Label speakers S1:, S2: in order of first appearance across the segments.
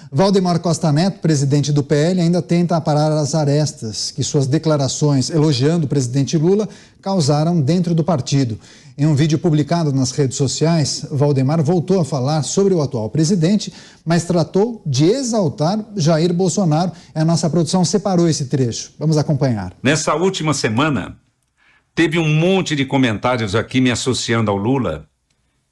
S1: Valdemar Costa Neto, presidente do PL, ainda tenta aparar as arestas que suas declarações elogiando o presidente Lula causaram dentro do partido. Em um vídeo publicado nas redes sociais, Valdemar voltou a falar sobre o atual presidente, mas tratou de exaltar Jair Bolsonaro. A nossa produção separou esse trecho. Vamos acompanhar.
S2: Nessa última semana, teve um monte de comentários aqui me associando ao Lula.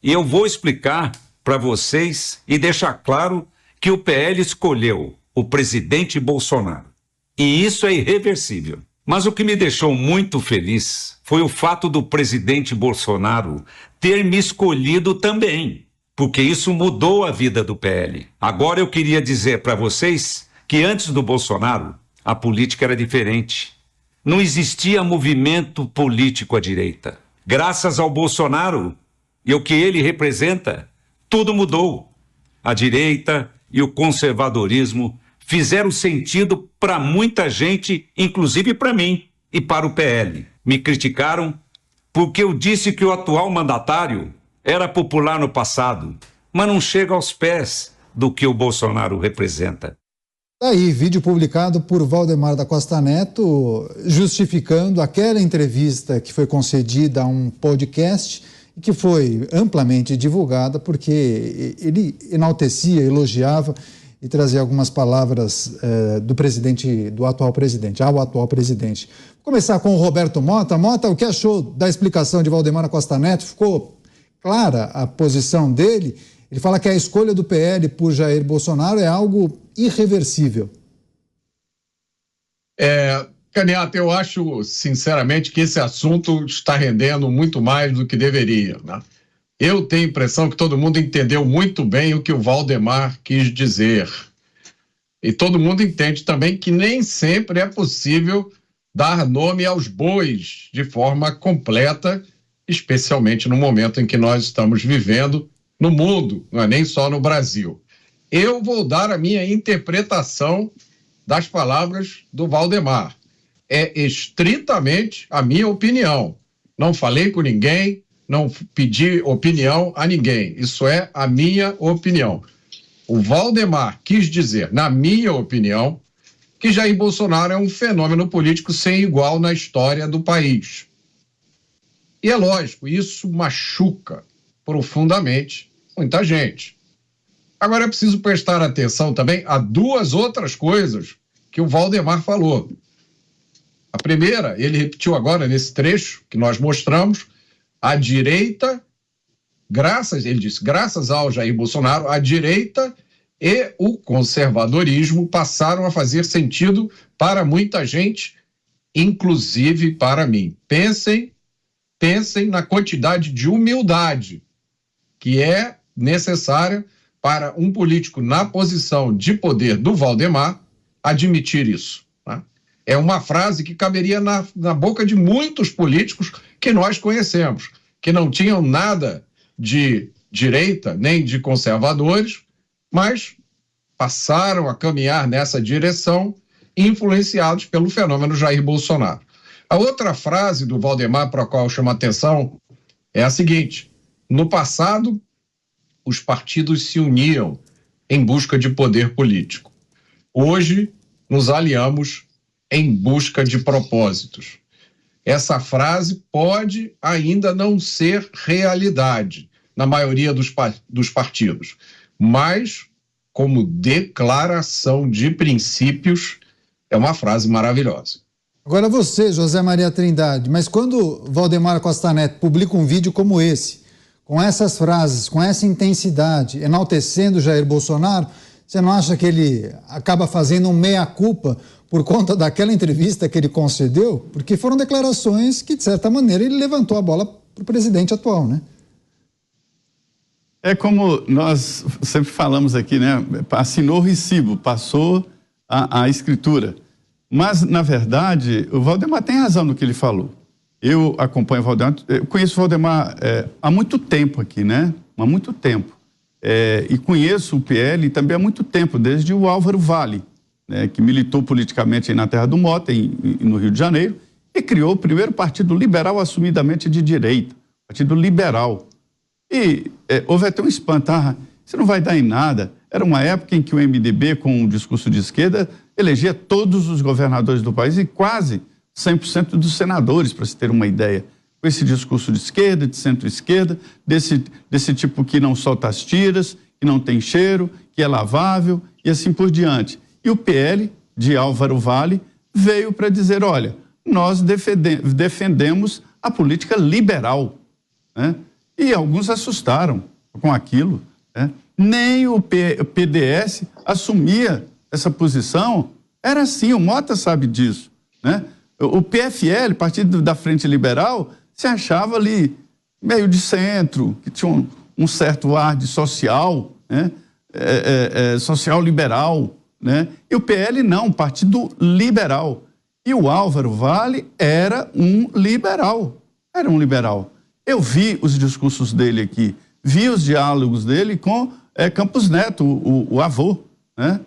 S2: E eu vou explicar para vocês e deixar claro que o PL escolheu o presidente Bolsonaro. E isso é irreversível. Mas o que me deixou muito feliz foi o fato do presidente Bolsonaro ter me escolhido também, porque isso mudou a vida do PL. Agora eu queria dizer para vocês que antes do Bolsonaro, a política era diferente. Não existia movimento político à direita. Graças ao Bolsonaro e o que ele representa, tudo mudou. A direita e o conservadorismo fizeram sentido para muita gente, inclusive para mim e para o PL. Me criticaram porque eu disse que o atual mandatário era popular no passado, mas não chega aos pés do que o Bolsonaro representa.
S1: Aí, vídeo publicado por Valdemar da Costa Neto, justificando aquela entrevista que foi concedida a um podcast e que foi amplamente divulgada porque ele enaltecia, elogiava e trazia algumas palavras do atual presidente, ao atual presidente. Vou começar com o Roberto Mota. Mota, o que achou da explicação de Valdemar da Costa Neto? Ficou clara a posição dele? Ele fala que a escolha do PL por Jair Bolsonaro é algo irreversível.
S3: Candidato, eu acho, sinceramente, que esse assunto está rendendo muito mais do que deveria, né? Eu tenho a impressão que todo mundo entendeu muito bem o que o Valdemar quis dizer. E todo mundo entende também que nem sempre é possível dar nome aos bois de forma completa, especialmente no momento em que nós estamos vivendo no mundo, não é nem só no Brasil. Eu vou dar a minha interpretação das palavras do Valdemar. É estritamente a minha opinião. Não falei com ninguém, não pedi opinião a ninguém. Isso é a minha opinião. O Valdemar quis dizer, na minha opinião, que Jair Bolsonaro é um fenômeno político sem igual na história do país. E é lógico, isso machuca profundamente muita gente. Agora é preciso prestar atenção também a duas outras coisas que o Valdemar falou. A primeira, ele repetiu agora nesse trecho que nós mostramos, a direita, ele disse, graças ao Jair Bolsonaro, a direita e o conservadorismo passaram a fazer sentido para muita gente, inclusive para mim. Pensem na quantidade de humildade que é necessária para um político na posição de poder do Valdemar admitir isso. Né? É uma frase que caberia na boca de muitos políticos que nós conhecemos, que não tinham nada de direita nem de conservadores, mas passaram a caminhar nessa direção, influenciados pelo fenômeno Jair Bolsonaro. A outra frase do Valdemar para a qual eu chamo a atenção é a seguinte: no passado, os partidos se uniam em busca de poder político. Hoje, nos aliamos em busca de propósitos. Essa frase pode ainda não ser realidade na maioria dos partidos, mas, como declaração de princípios, é uma frase maravilhosa.
S1: Agora você, José Maria Trindade, mas quando Valdemar Costa Neto publica um vídeo como esse, com essas frases, com essa intensidade, enaltecendo Jair Bolsonaro, você não acha que ele acaba fazendo um meia-culpa por conta daquela entrevista que ele concedeu? Porque foram declarações que, de certa maneira, ele levantou a bola para o presidente atual, né?
S4: É como nós sempre falamos aqui, né? Assinou o recibo, passou a escritura. Mas, na verdade, o Valdemar tem razão no que ele falou. Eu acompanho o Valdemar, eu conheço o Valdemar há muito tempo aqui, né? Há muito tempo. E conheço o PL também há muito tempo, desde o Álvaro Vale, né, que militou politicamente aí na terra do Mota, no Rio de Janeiro, e criou o primeiro partido liberal assumidamente de direita, Partido Liberal. E houve até um espanto, isso não vai dar em nada, era uma época em que o MDB, com um discurso de esquerda, elegia todos os governadores do país e quase 100% dos senadores, para se ter uma ideia. Com esse discurso de esquerda, de centro-esquerda, desse tipo que não solta as tiras, que não tem cheiro, que é lavável e assim por diante. E o PL, de Álvaro Vale, veio para dizer, olha, nós defendemos a política liberal, né? E alguns assustaram com aquilo, né? Nem o PDS assumia essa posição. Era assim, o Mota sabe disso, né? O PFL, Partido da Frente Liberal, se achava ali meio de centro, que tinha um certo ar de social, né? Social liberal, né? E o PL não, Partido Liberal. E o Álvaro Vale era um liberal. Eu vi os discursos dele aqui, vi os diálogos dele com Campos Neto, o avô, né?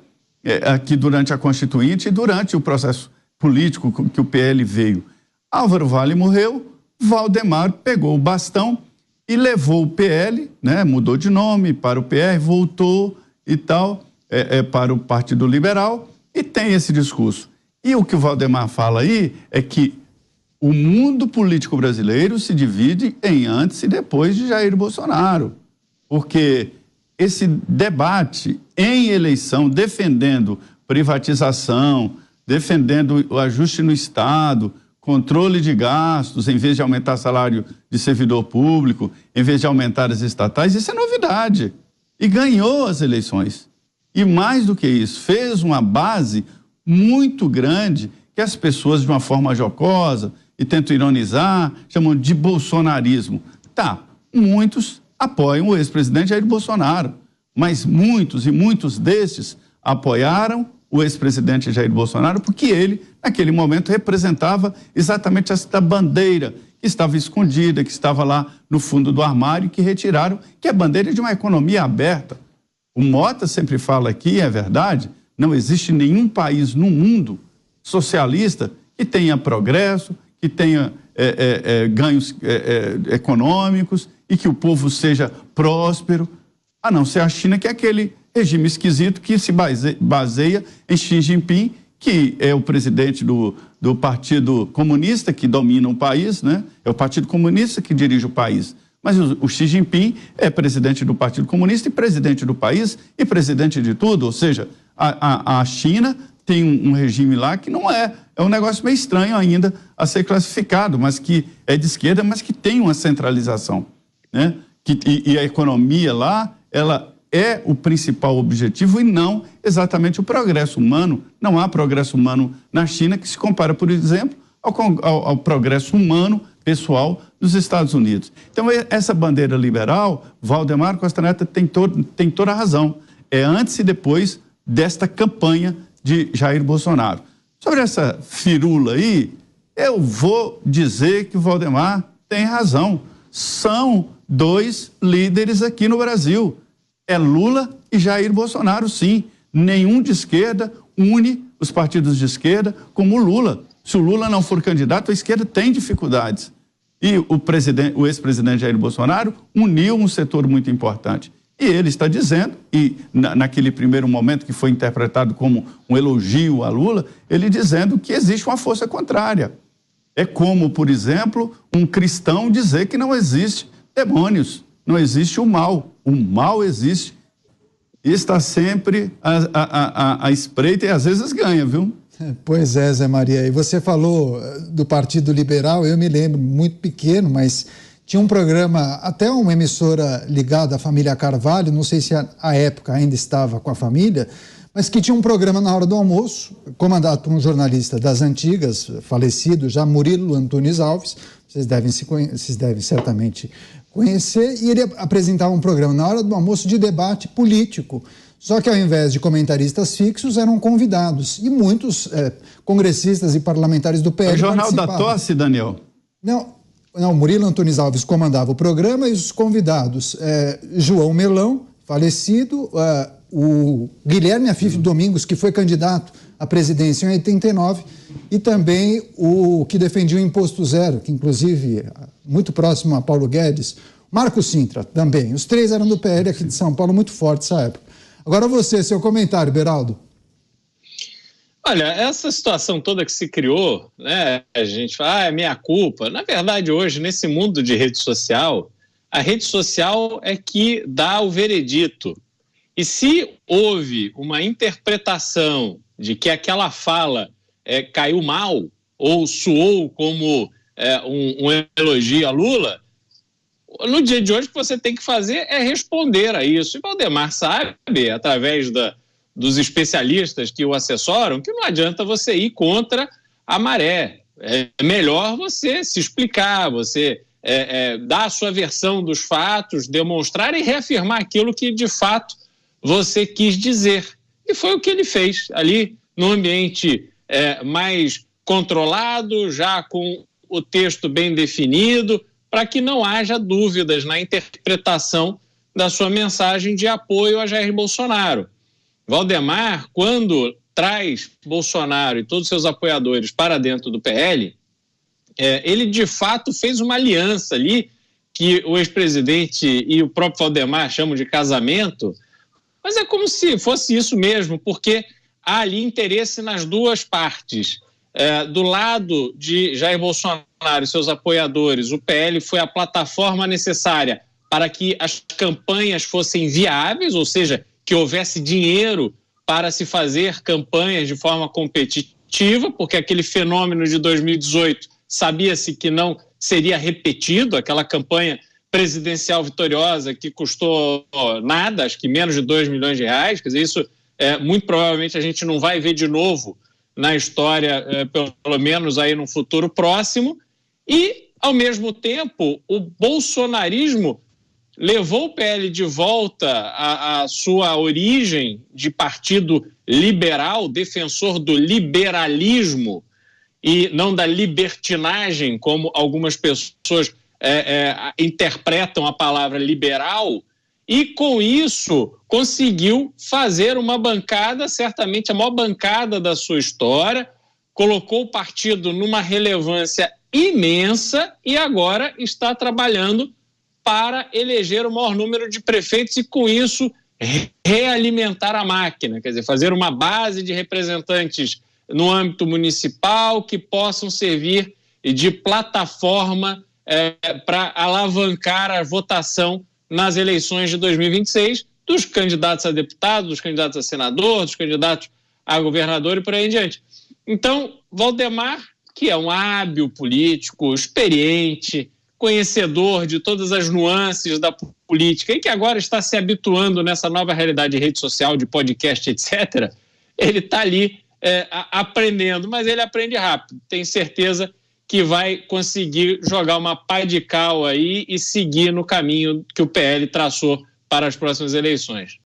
S4: Aqui durante a Constituinte e durante o processo político que o PL veio. Álvaro Vale morreu, Valdemar pegou o bastão e levou o PL, né? Mudou de nome para o PR, voltou e tal, para o Partido Liberal, e tem esse discurso. E o que o Valdemar fala aí é que o mundo político brasileiro se divide em antes e depois de Jair Bolsonaro, porque esse debate em eleição, defendendo privatização, defendendo o ajuste no Estado, controle de gastos, em vez de aumentar salário de servidor público, em vez de aumentar as estatais, isso é novidade. E ganhou as eleições. E mais do que isso, fez uma base muito grande que as pessoas, de uma forma jocosa, e tentam ironizar, chamam de bolsonarismo. Tá, muitos apoiam o ex-presidente Jair Bolsonaro, mas muitos desses apoiaram o ex-presidente Jair Bolsonaro porque ele, naquele momento, representava exatamente esta bandeira que estava escondida, que estava lá no fundo do armário, que retiraram, que é a bandeira de uma economia aberta. O Mota sempre fala aqui, é verdade, não existe nenhum país no mundo socialista que tenha progresso, que tenha ganhos econômicos e que o povo seja próspero, a não ser a China, que é aquele regime esquisito que se baseia em Xi Jinping, que é o presidente do Partido Comunista que domina o país, né? É o Partido Comunista que dirige o país. Mas o Xi Jinping é presidente do Partido Comunista e presidente do país e presidente de tudo. Ou seja, a China tem um regime lá que não é um negócio meio estranho ainda a ser classificado, mas que é de esquerda, mas que tem uma centralização, né? E a economia lá, ela é o principal objetivo e não exatamente o progresso humano. Não há progresso humano na China que se compara, por exemplo, ao progresso humano pessoal dos Estados Unidos. Então, essa bandeira liberal, Valdemar Costa Neto tem toda a razão. É antes e depois desta campanha de Jair Bolsonaro. Sobre essa firula aí, eu vou dizer que o Valdemar tem razão. São dois líderes aqui no Brasil. É Lula e Jair Bolsonaro, sim. Nenhum de esquerda une os partidos de esquerda como o Lula. Se o Lula não for candidato, a esquerda tem dificuldades. E o ex-presidente Jair Bolsonaro uniu um setor muito importante. E ele está dizendo, e naquele primeiro momento que foi interpretado como um elogio a Lula, ele dizendo que existe uma força contrária. É como, por exemplo, um cristão dizer que não existe demônios, não existe o mal. O mal existe e está sempre à espreita e às vezes ganha, viu?
S1: Pois é, Zé Maria. E você falou do Partido Liberal, eu me lembro, muito pequeno, mas tinha um programa, até uma emissora ligada à família Carvalho, não sei se à época ainda estava com a família, mas que tinha um programa na hora do almoço, comandado por um jornalista das antigas, falecido já, Murilo Antunes Alves, vocês devem certamente conhecer, e ele apresentava um programa na hora do almoço de debate político. Só que ao invés de comentaristas fixos, eram convidados. E muitos congressistas e parlamentares do PL
S4: o Jornal da Tosse, Daniel?
S1: Não, Murilo Antunes Alves comandava o programa e os convidados, João Melão, falecido, o Guilherme Afif Domingos, que foi candidato à presidência em 89, e também o que defendia o imposto zero, que inclusive muito próximo a Paulo Guedes, Marco Sintra também. Os três eram do PL aqui de São Paulo, muito forte nessa época. Agora você, seu comentário, Beraldo.
S5: Olha, essa situação toda que se criou, né, a gente fala, é minha culpa. Na verdade, hoje, nesse mundo de rede social, a rede social é que dá o veredito. E se houve uma interpretação de que aquela fala caiu mal ou soou como um elogio a Lula, no dia de hoje o que você tem que fazer é responder a isso. E Valdemar sabe, através dos especialistas que o assessoram, que não adianta você ir contra a maré. É melhor você se explicar, você dar a sua versão dos fatos, demonstrar e reafirmar aquilo que de fato você quis dizer. E foi o que ele fez ali no ambiente mais controlado, já com o texto bem definido, para que não haja dúvidas na interpretação da sua mensagem de apoio a Jair Bolsonaro. Valdemar, quando traz Bolsonaro e todos os seus apoiadores para dentro do PL, ele de fato fez uma aliança ali, que o ex-presidente e o próprio Valdemar chamam de casamento, mas é como se fosse isso mesmo, porque há ali interesse nas duas partes. Do lado de Jair Bolsonaro e seus apoiadores, o PL foi a plataforma necessária para que as campanhas fossem viáveis, ou seja, que houvesse dinheiro para se fazer campanhas de forma competitiva, porque aquele fenômeno de 2018 sabia-se que não seria repetido, aquela campanha presidencial vitoriosa que custou nada, acho que menos de R$2 milhões, quer dizer, isso muito provavelmente a gente não vai ver de novo na história, pelo menos aí no futuro próximo, e ao mesmo tempo o bolsonarismo levou o PL de volta à sua origem de partido liberal, defensor do liberalismo e não da libertinagem, como algumas pessoas interpretam a palavra liberal, e com isso conseguiu fazer uma bancada, certamente a maior bancada da sua história, colocou o partido numa relevância imensa e agora está trabalhando para eleger o maior número de prefeitos e, com isso, realimentar a máquina, quer dizer, fazer uma base de representantes no âmbito municipal que possam servir de plataforma para alavancar a votação nas eleições de 2026 dos candidatos a deputado, dos candidatos a senador, dos candidatos a governador e por aí em diante. Então, Valdemar, que é um hábil político, experiente, conhecedor de todas as nuances da política e que agora está se habituando nessa nova realidade de rede social, de podcast, etc., ele está ali aprendendo, mas ele aprende rápido. Tenho certeza que vai conseguir jogar uma pá de cal aí e seguir no caminho que o PL traçou para as próximas eleições.